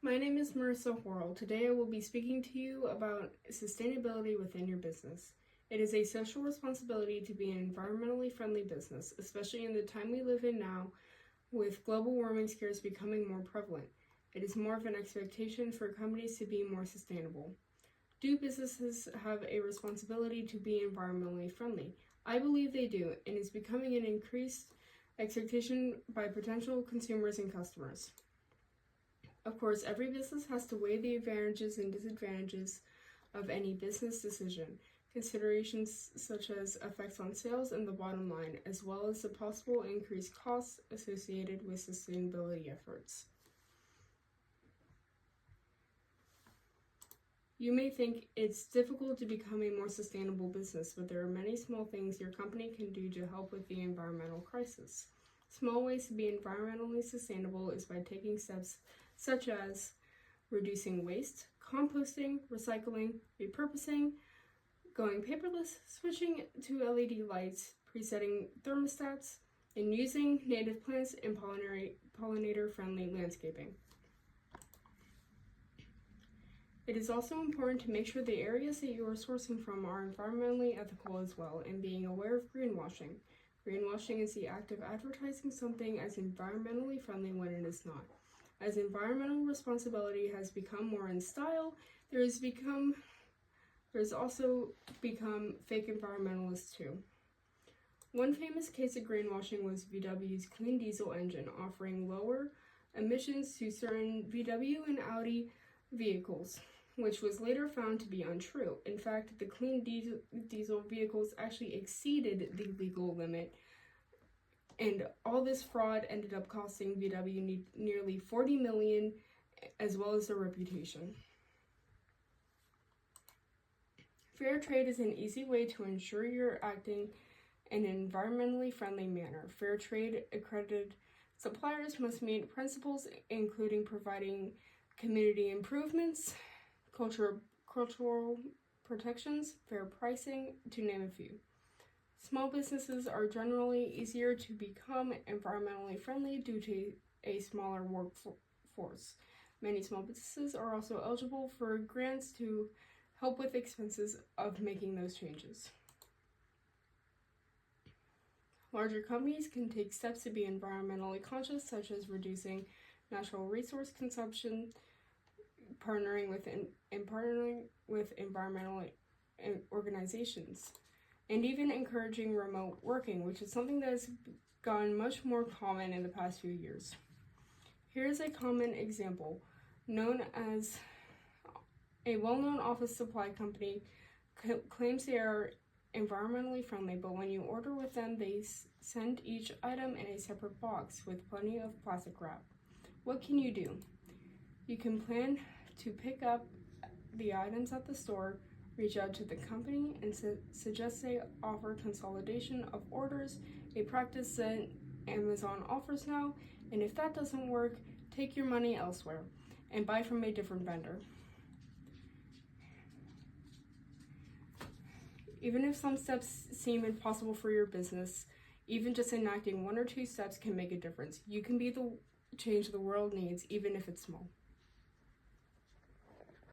My name is Marissa Horrell. Today I will be speaking to you about sustainability within your business. It is a social responsibility to be an environmentally friendly business, especially in the time we live in now, with global warming scares becoming more prevalent. It is more of an expectation for companies to be more sustainable. Do businesses have a responsibility to be environmentally friendly? I believe they do, and is becoming an increased expectation by potential consumers and customers. Of course, every business has to weigh the advantages and disadvantages of any business decision, considerations such as effects on sales and the bottom line, as well as the possible increased costs associated with sustainability efforts. You may think it's difficult to become a more sustainable business, but there are many small things your company can do to help with the environmental crisis. Small ways to be environmentally sustainable is by taking steps such as reducing waste, composting, recycling, repurposing, going paperless, switching to LED lights, presetting thermostats, and using native plants and pollinator-friendly landscaping. It is also important to make sure the areas that you are sourcing from are environmentally ethical as well, and being aware of greenwashing. Greenwashing is the act of advertising something as environmentally friendly when it is not. As environmental responsibility has become more in style, there's also become fake environmentalists too. One famous case of greenwashing was VW's clean diesel engine, offering lower emissions to certain VW and Audi vehicles, which was later found to be untrue. In fact, the clean diesel vehicles actually exceeded the legal limit, and all this fraud ended up costing VW nearly $40 million, as well as their reputation. Fair trade is an easy way to ensure you're acting in an environmentally friendly manner. Fair trade accredited suppliers must meet principles including providing community improvements, cultural protections, fair pricing, to name a few. Small businesses are generally easier to become environmentally friendly due to a smaller workforce. Many small businesses are also eligible for grants to help with expenses of making those changes. Larger companies can take steps to be environmentally conscious, such as reducing natural resource consumption, partnering with environmental organizations, and even encouraging remote working, which is something that has gone much more common in the past few years. Here's a common example. Known as a well-known office supply company claims they are environmentally friendly, but when you order with them, they send each item in a separate box with plenty of plastic wrap. What can you do? You can plan to pick up the items at the store, reach out to the company, and suggest they offer consolidation of orders, a practice that Amazon offers now, and if that doesn't work, take your money elsewhere and buy from a different vendor. Even if some steps seem impossible for your business, even just enacting 1 or 2 steps can make a difference. You can be the change the world needs, even if it's small.